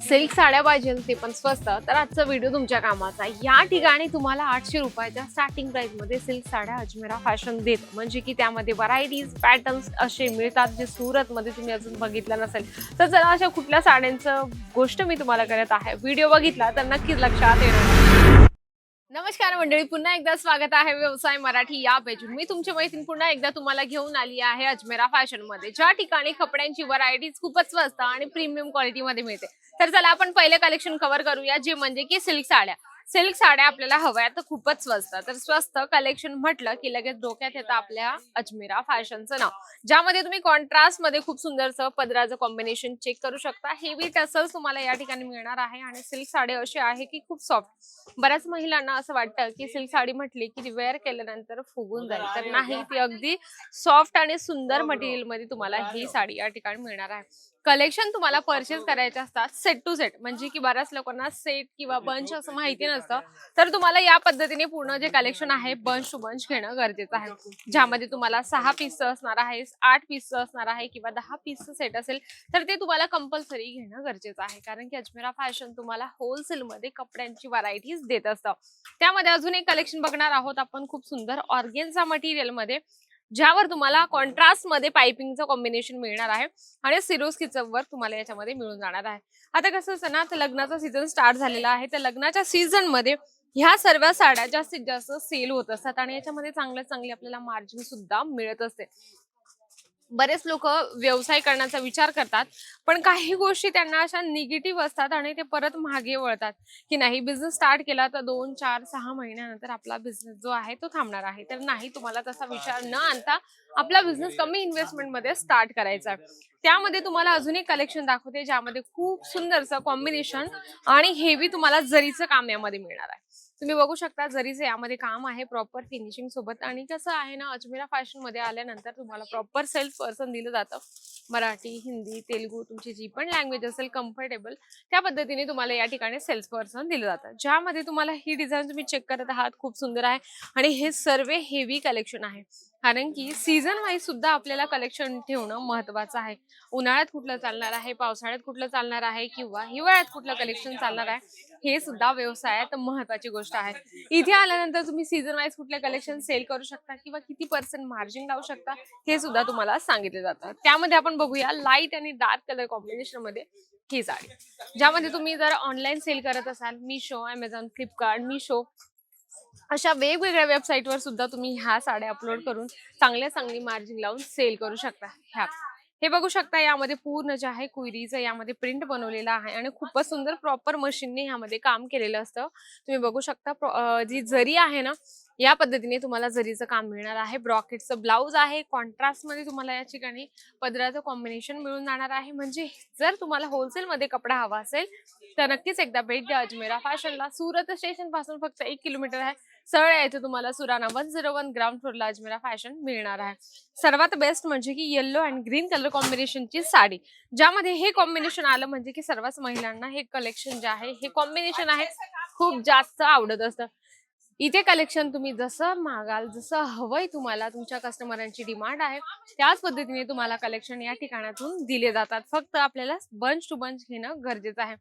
Silk साड्या पाहिजे ते पण स्वस्त, तर आजचा व्हिडिओ तुमच्या कामाचा. या ठिकाणी तुम्हाला 800 रुपयाच्या स्टार्टिंग प्राइस मध्ये सिल्क साड्या अजमेरा फॅशन देत, म्हणजे की त्यामध्ये व्हरायटीज पॅटर्न्स असे मिळतात जे सुरत मध्ये तुम्ही अजून बघितलं नसेल. तर चला अशा कुठल्या साड्यांचं गोष्ट मी तुम्हाला करत आहे, व्हिडिओ बघितला तर नक्कीच लक्षात येणार. नमस्कार मंडळी, पुन्हा एकदा स्वागत आहे व्यवसाय मराठी या पेजवर. मी तुमची मैत्रीण पुन्हा एकदा तुम्हाला घेऊन आली आहे अजमेरा फॅशन मध्ये, ज्या ठिकाणी कपड्यांची व्हरायटीज खूपच स्वस्त आणि प्रीमियम क्वालिटी मध्ये मिळते. तर चला आपण पहिले कलेक्शन कव्हर करूया, जे म्हणजे की सिल्क साड्या. सिल्क साड्या आपल्याला हव्या तर खूपच स्वस्त. तर स्वस्त कलेक्शन म्हटलं की लगेच डोक्यात येतं आपल्या अजमेरा फॅशनचं नाव, ज्यामध्ये तुम्ही कॉन्ट्रास्ट मध्ये खूप सुंदरसं पदराचं कॉम्बिनेशन चेक करू शकता. हेवी टसल्स तुम्हाला या ठिकाणी मिळणार आहे आणि सिल्क साडी अशी आहे की खूप सॉफ्ट. बऱ्याच महिलांना असं वाटतं की सिल्क साडी म्हटली की ती वेअर केल्यानंतर फुगून जाईल, तर नाही, ती अगदी सॉफ्ट आणि सुंदर मटेरियल मध्ये तुम्हाला ही साडी या ठिकाणी मिळणार आहे. कलेक्शन तुम्हाला परचेस करायचे असतात सेट टू सेट, म्हणजे की बऱ्याच लोकांना सेट किंवा बंच असं माहिती नसतं. तर तुम्हाला या पद्धतीने पूर्ण जे कलेक्शन आहे बंच टू बंच घेणं गरजेचं आहे, ज्यामध्ये तुम्हाला 6 पीसचं असणार आहे, 8 पीसचं असणार आहे किंवा 10 पीसचं सेट असेल तर ते तुम्हाला कंपल्सरी घेणं गरजेचं आहे. कारण की अजमेरा फॅशन तुम्हाला होलसेल मध्ये कपड्यांची व्हरायटीज देत असतं. त्यामध्ये अजून एक कलेक्शन बघणार आहोत आपण, खूप सुंदर ऑर्गेन्झा मटेरियल मध्ये, ज्यावर तुम्हाला कॉन्ट्रास्ट मध्ये पाइपिंगचं कॉम्बिनेशन मिळणार आहे आणि सिरोस्कीचं वर्क तुम्हाला याच्यामध्ये मिळून जाणार आहे. आता कसं असतं ना, तर लग्नाचा सीझन स्टार्ट झालेला आहे, तर लग्नाच्या सीझन मध्ये ह्या सर्व साड्या जास्तीत जास्त सेल होत असतात आणि याच्यामध्ये चांगले आपल्याला मार्जिन सुद्धा मिळत असते. बरेच लोक व्यवसाय करण्याचा विचार करतात, पण काही गोष्टी त्यांना अशा निगेटिव्ह असतात आणि ते परत मागे वळतात की नाही, बिझनेस स्टार्ट केला तर 2, 4, 6 महिन्यानंतर आपला बिझनेस जो आहे तो थांबणार आहे. तर नाही, तुम्हाला तसा विचार न आणता आपला बिझनेस कमी इन्व्हेस्टमेंट मध्ये स्टार्ट करायचा आहे. त्यामध्ये तुम्हाला अजून एक कलेक्शन दाखवते, ज्यामध्ये खूप सुंदरचं कॉम्बिनेशन आणि हेवी तुम्हाला जरीचं काम यामध्ये मिळणार आहे. तुम्ही बघू शकता जरीचे यामध्ये काम आहे प्रॉपर फिनिशिंग सोबत. आणि कसं आहे ना, अजमेरा फॅशन मध्ये आल्यानंतर तुम्हाला प्रॉपर सेल्स पर्सन दिलं जातं. मराठी, हिंदी, तेलुगू, तुमची जी पण लँग्वेज असेल कम्फर्टेबल, त्या पद्धतीने तुम्हाला या ठिकाणी सेल्स पर्सन दिलं जातं. ज्यामध्ये तुम्हाला ही डिझाईन तुम्ही चेक करत आहात, खूप सुंदर आहे आणि हे सर्व हेवी कलेक्शन आहे. कारण की सीझन वाईज सुद्धा आपल्याला कलेक्शन ठेवणं महत्वाचं आहे. उन्हाळ्यात कुठलं चालणार आहे, पावसाळ्यात कुठलं चालणार आहे किंवा हिवाळ्यात कुठलं कलेक्शन चालणार आहे, हे सुद्धा व्यवसायात महत्वाची गोष्ट आहे. इथे आल्यानंतर तुम्ही सीझन वाईज कुठले कलेक्शन सेल करू शकता किंवा किती पर्सेंट मार्जिन लावू शकता, हे सुद्धा तुम्हाला सांगितले जातं. त्यामध्ये आपण बघूया लाईट आणि डार्क कलर कॉम्बिनेशन मध्ये ही साडी, ज्यामध्ये तुम्ही जर ऑनलाईन सेल करत असाल, मिशो, अमेझॉन, फ्लिपकार्ट, मिशो अशा वेगवेगळ्या वेबसाईटवर सुद्धा तुम्ही ह्या साड्या अपलोड करून चांगली मार्जिन लावून सेल करू शकता. ह्या हे बघू शकता, यामध्ये पूर्ण जे आहे कुयरीचं यामध्ये प्रिंट बनवलेलं आहे आणि खूपच सुंदर प्रॉपर मशीनने यामध्ये काम केलेलं असतं. तुम्ही बघू शकता जी जरी आहे ना, या पद्धतीने तुम्हाला जरीचं काम मिळणार आहे. ब्रॉकेटचं ब्लाउज आहे, कॉन्ट्रास्ट मध्ये तुम्हाला या ठिकाणी पदराचं कॉम्बिनेशन मिळून जाणार आहे. म्हणजे जर तुम्हाला होलसेल मध्ये कपडा हवा असेल तर नक्कीच एकदा भेट द्या अजमेरा फॅशनला. सुरत स्टेशन पासून फक्त 1 किलोमीटर आहे. सरळ यायचं तुम्हाला सुराणा 101 ग्राउंड फ्लोरला अजमेरा फॅशन मिळणार आहे. सर्वात बेस्ट म्हणजे की येलो अँड ग्रीन कलर कॉम्बिनेशनची साडी, ज्यामध्ये हे कॉम्बिनेशन आलं म्हणजे की सर्वच महिलांना हे कलेक्शन जे आहे, हे कॉम्बिनेशन आहे, खूप जास्त आवडत असतं. इथे कलेक्शन तुम्ही जसं मागाल, जसं हवंय तुम्हाला, तुमच्या कस्टमरांची डिमांड आहे त्याच पद्धतीने तुम्हाला कलेक्शन या ठिकाणातून दिले जातात. फक्त आपल्याला बंच टू बंच घेणं गरजेचं आहे.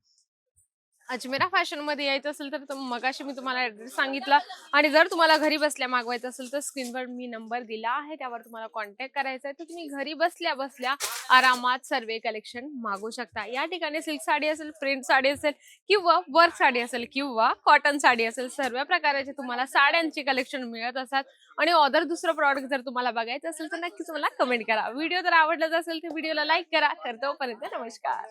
अजमेरा फॅशन मध्ये यायचं असेल तर मगाशी मी तुम्हाला ऍड्रेस सांगितला, आणि जर तुम्हाला घरी बसल्या मागवायचं असेल तर स्क्रीनवर मी नंबर दिला आहे, त्यावर तुम्हाला कॉन्टॅक्ट करायचा आहे. तर तुम्ही घरी बसल्या बसल्या आरामात सर्व कलेक्शन मागवू शकता. या ठिकाणी सिल्क साडी असेल, प्रिंट साडी असेल किंवा वर्क साडी असेल किंवा कॉटन साडी असेल, सर्व प्रकारचे तुम्हाला साड्यांचे कलेक्शन मिळत असतात. आणि ऑदर दुसरं प्रॉडक्ट जर तुम्हाला बघायचं असेल तर नक्कीच मला कमेंट करा. व्हिडिओ जर आवडलाच असेल तर व्हिडिओला लाईक करा. तर तोपर्यंत नमस्कार.